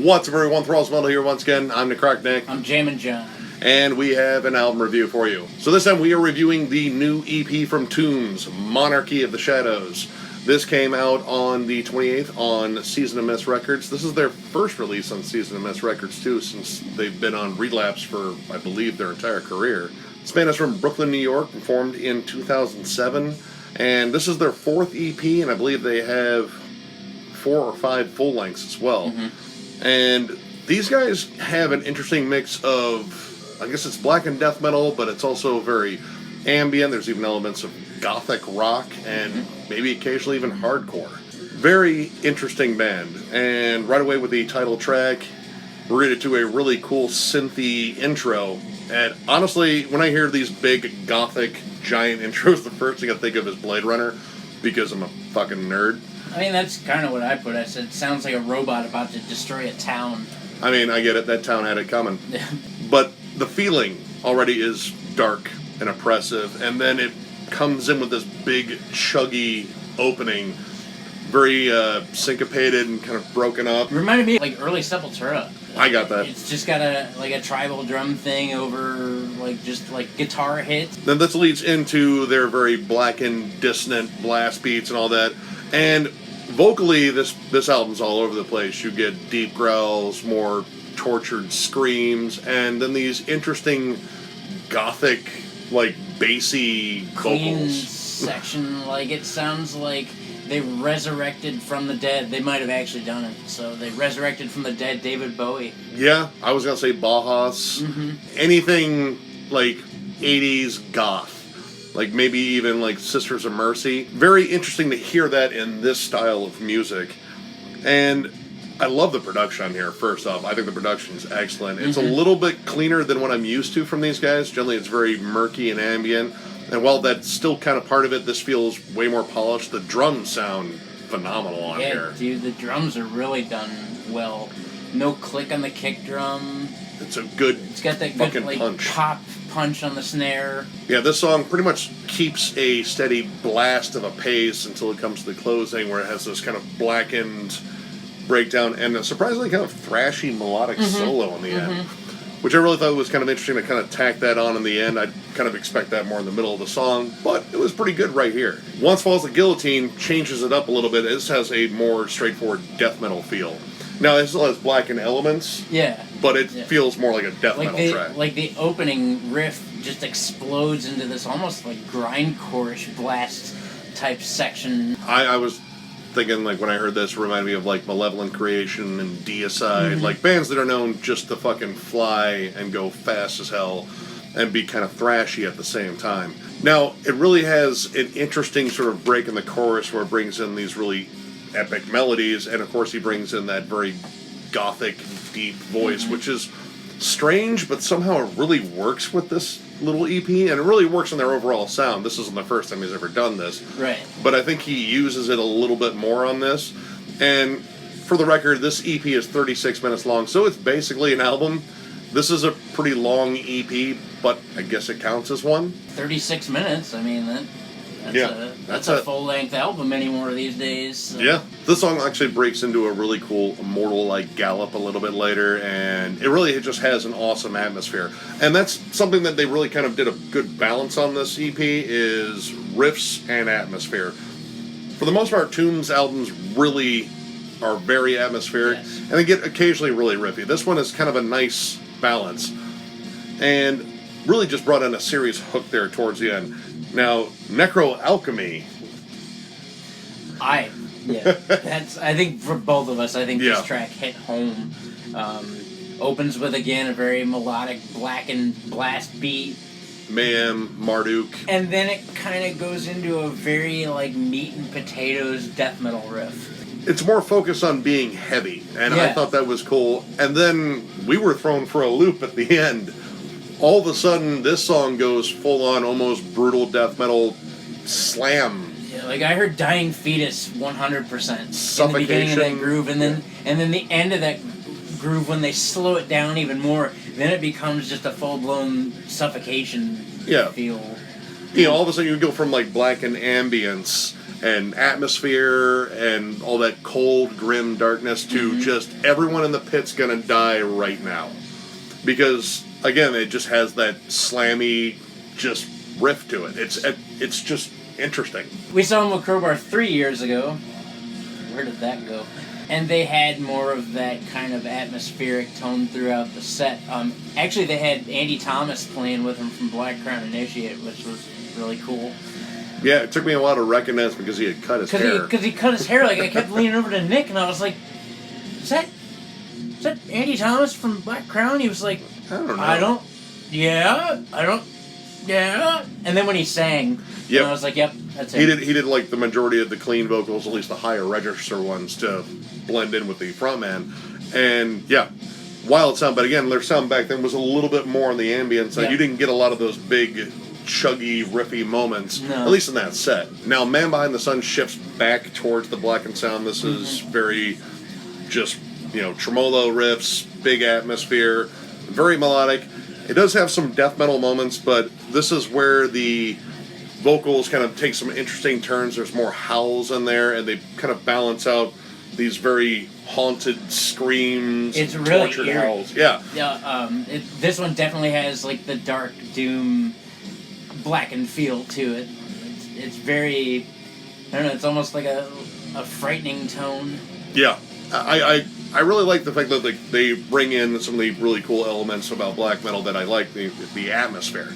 What's up, everyone? Thralls here once again. I'm Nick. I'm Jammin' John. And we have an album review for you. So this time we are reviewing the new EP from Tombs, Monarchy of the Shadows. This came out on the 28th on Season of Mist Records. This is their first release on Season of Mist Records, too, since they've been on Relapse for, I believe, their entire career. This band is from Brooklyn, New York, and formed in 2007. And this is their fourth EP, and I believe they have 4 or 5 full lengths as well. Mm-hmm. And these guys have an interesting mix of, I guess it's black and death metal, but it's also very ambient. There's even elements of gothic rock and maybe occasionally even hardcore. Very interesting band. And right away with the title track, we're into a really cool synthy intro. And honestly, when I hear these big gothic giant intros, the first thing I think of is Blade Runner, because I'm a fucking nerd. I mean, that's kind of what I put. I said, it sounds like a robot about to destroy a town. I mean, I get it. That town had it coming. But the feeling already is dark and oppressive, and then it comes in with this big, chuggy opening, very syncopated and kind of broken up. It reminded me of, like, early Sepultura. I got that. It's just got a tribal drum thing over, just guitar hits. Then this leads into their very black and dissonant blast beats and all that. And vocally, this album's all over the place. You get deep growls, more tortured screams, and then these interesting gothic, bassy clean vocals. section. It sounds like they resurrected from the dead. They might have actually done it. So they resurrected from the dead David Bowie. Yeah, I was going to say Bauhaus. Mm-hmm. Anything 80s goth. Maybe even Sisters of Mercy. Very interesting to hear that in this style of music. And I love the production here, first off. I think the production's excellent. It's a little bit cleaner than what I'm used to from these guys. Generally, it's very murky and ambient. And while that's still kind of part of it, this feels way more polished. The drums sound phenomenal on here. Yeah, dude, the drums are really done well. No click on the kick drum. It's a good It's got that good punch. Pop punch on the snare. Yeah, this song pretty much keeps a steady blast of a pace until it comes to the closing, where it has this kind of blackened breakdown and a surprisingly kind of thrashy melodic solo in the end, which I really thought was kind of interesting to kind of tack that on in the end. I'd kind of expect that more in the middle of the song, but it was pretty good right here. Once Falls the Guillotine changes it up a little bit. This has a more straightforward death metal feel. Now, it still has blackened elements, but it feels more like a death metal track. The opening riff just explodes into this almost grindcore-ish blast type section. I was thinking, when I heard this, it reminded me of Malevolent Creation and Deicide, bands that are known just to fucking fly and go fast as hell and be kind of thrashy at the same time. Now, it really has an interesting sort of break in the chorus where it brings in these really epic melodies, and of course he brings in that very gothic, deep voice, which is strange, but somehow it really works with this little EP, and it really works in their overall sound. This isn't the first time he's ever done this. Right. But I think he uses it a little bit more on this. And for the record, this EP is 36 minutes long, so it's basically an album. This is a pretty long EP, but I guess it counts as one. 36 minutes, I mean, that's a full-length album anymore these days. So. Yeah. This song actually breaks into a really cool immortal-like gallop a little bit later, and it just has an awesome atmosphere. And that's something that they really kind of did a good balance on this EP, is riffs and atmosphere. For the most part, Tombs albums really are very atmospheric, and they get occasionally really riffy. This one is kind of a nice balance, and really just brought in a serious hook there towards the end. Now, Necro Alchemy. I think for both of us, this track hit home. Opens with, again, a very melodic blackened blast beat. Mayhem, Marduk. And then it kind of goes into a very, meat and potatoes death metal riff. It's more focused on being heavy, and I thought that was cool. And then we were thrown for a loop at the end. All of a sudden, this song goes full-on, almost brutal death metal slam. Yeah, I heard Dying Fetus 100%. Suffocation. In the beginning of that groove, and then the end of that groove, when they slow it down even more, then it becomes just a full-blown suffocation feel. you know, all of a sudden you go from like blackened ambience and atmosphere and all that cold, grim darkness to just everyone in the pit's gonna die right now. Because, again, it just has that slammy, just riff to it. It's just interesting. We saw him with Crowbar 3 years ago. Where did that go? And they had more of that kind of atmospheric tone throughout the set. Actually, they had Andy Thomas playing with him from Black Crown Initiate, which was really cool. Yeah, it took me a while to recognize because he had cut his hair. Because he cut his hair. Like, I kept leaning over to Nick, and I was like, is that Andy Thomas from Black Crown? He was like, I don't know. Yeah. And then when he sang, I was like, yep, that's it. He did like the majority of the clean vocals, at least the higher register ones, to blend in with the frontman. And yeah, wild sound, but again, their sound back then was a little bit more on the ambient side. You didn't get a lot of those big, chuggy, riffy moments, at least in that set. Now, Man Behind the Sun shifts back towards the blackened sound. This is very just, you know, tremolo riffs, big atmosphere, very melodic. It does have some death metal moments, but this is where the vocals kind of take some interesting turns. There's more howls in there, and they kind of balance out these very haunted screams, it's really tortured eerie. howls. Yeah. This one definitely has like the dark doom, blackened feel to it. It's very, I don't know. It's almost like a frightening tone. Yeah, I really like the fact that they bring in some of the really cool elements about black metal that I like, the atmosphere.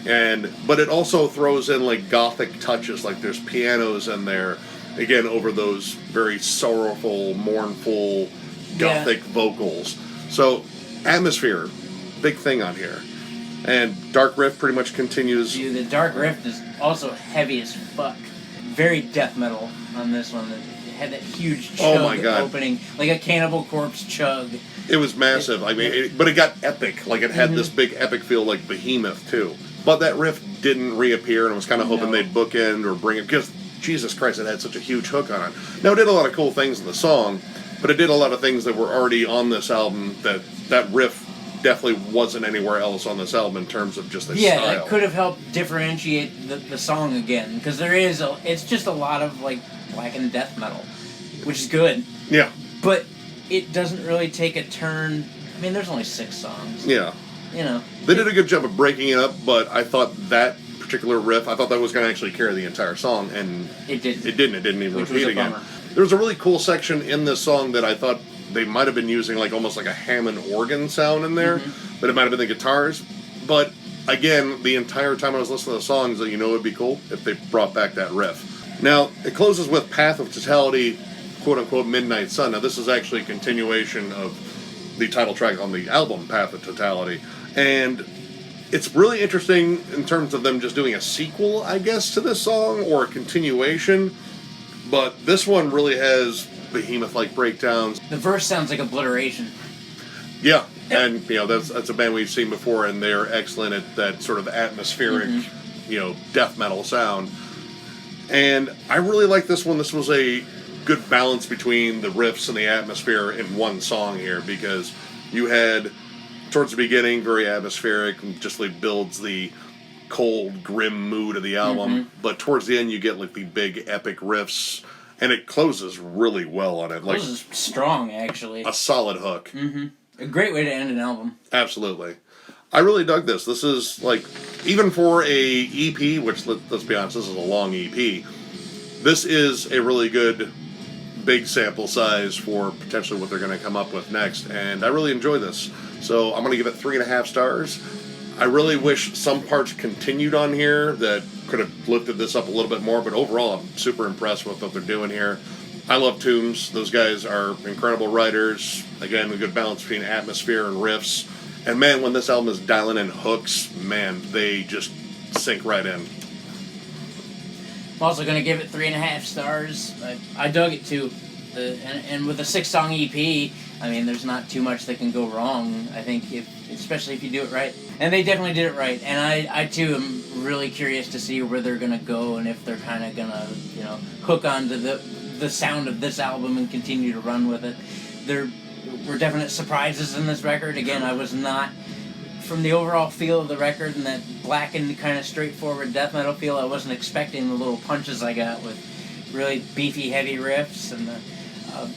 But it also throws in like gothic touches, like there's pianos in there, again, over those very sorrowful, mournful, gothic vocals. So, atmosphere, big thing on here. And Dark Rift pretty much continues. Dude, the Dark Rift is also heavy as fuck. Very death metal on this one. It had that huge chug opening, like a Cannibal Corpse chug. It was massive. But it got epic. Like, it had this big epic feel like Behemoth, too. But that riff didn't reappear, and I was kind of hoping they'd bookend or bring it, because, Jesus Christ, it had such a huge hook on it. Now, it did a lot of cool things in the song, but it did a lot of things that were already on this album that riff definitely wasn't anywhere else on this album in terms of just the style. Yeah, it could have helped differentiate the song again, because it's just a lot of, like, blackened death metal, which is good. Yeah. But it doesn't really take a turn. I mean, there's only 6 songs. Yeah. You know. They did a good job of breaking it up, but I thought that particular riff, I thought that was going to actually carry the entire song, and it didn't. It didn't even repeat again. Bummer. There was a really cool section in this song that I thought they might have been using like almost like a Hammond organ sound in there, but it might have been the guitars. But again, the entire time I was listening to the songs, you know, it would be cool if they brought back that riff. Now, it closes with Path of Totality, quote-unquote Midnight Sun. Now, this is actually a continuation of the title track on the album, Path of Totality. And it's really interesting in terms of them just doing a sequel, I guess, to this song, or a continuation. But this one really has Behemoth-like breakdowns. The verse sounds like Obliteration. Yeah, and you know that's a band we've seen before, and they're excellent at that sort of atmospheric, you know, death metal sound. And I really like this one. This was a good balance between the riffs and the atmosphere in one song here, because you had towards the beginning very atmospheric, and just like builds the cold, grim mood of the album. But towards the end, you get like the big epic riffs. And it closes really well on it. Like, closes strong, actually. A solid hook. A great way to end an album. Absolutely. I really dug this. This is, like, even for a EP, which, let's be honest, this is a long EP, this is a really good big sample size for potentially what they're going to come up with next. And I really enjoy this. So I'm going to give it 3.5 stars. I really wish some parts continued on here that could have lifted this up a little bit more, but overall I'm super impressed with what they're doing here. I love Tombs. Those guys are incredible writers. Again, a good balance between atmosphere and riffs. And man, when this album is dialing in hooks, man, they just sink right in. I'm also going to give it 3.5 stars. I dug it too. And with a 6-song EP, I mean, there's not too much that can go wrong, I think, especially if you do it right. And they definitely did it right. And I too am really curious to see where they're going to go, and if they're kind of going to, you know, hook onto the sound of this album and continue to run with it. There were definite surprises in this record. Again, I was not from the overall feel of the record and that blackened kind of straightforward death metal feel, I wasn't expecting the little punches I got with really beefy, heavy riffs. And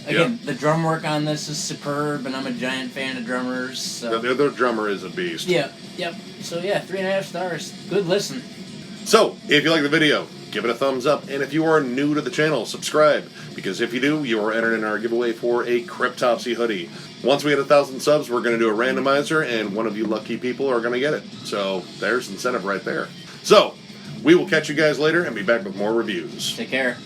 again, the drum work on this is superb, and I'm a giant fan of drummers. So. The drummer is a beast. Yep. So yeah, 3.5 stars. Good listen. So, if you like the video, give it a thumbs up, and if you are new to the channel, subscribe, because if you do, you are entered in our giveaway for a Cryptopsy hoodie. Once we hit 1,000 subs, we're going to do a randomizer, and one of you lucky people are going to get it. So, there's incentive right there. So, we will catch you guys later and be back with more reviews. Take care.